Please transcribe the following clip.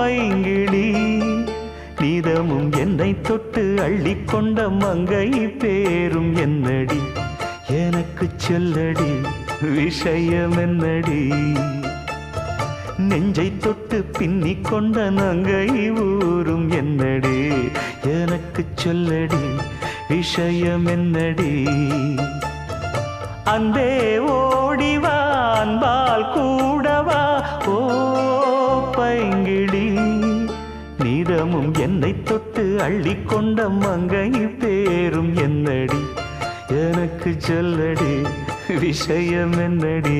பைங்கிளி நீதமும் என்னை தொட்டு அள்ளிக்கொண்ட மங்கை பேரும் என்னடி எனக்கு சொல்லடி விஷயம் என்னடி நெஞ்சை தொட்டு பின்னிக் கொண்ட நங்கை ஊரும் என்னடி எனக்கு சொல்லடி விஷயம் என்னடி அந்தே ஓடிவா அன்பால் கூடவா ஓ பைங்கிளி நீதமும் என்னை தொட்டு அள்ளிக்கொண்ட மங்கை பேரும் என்னடி எனக்கு சொல்லடி விஷயம் என்னடி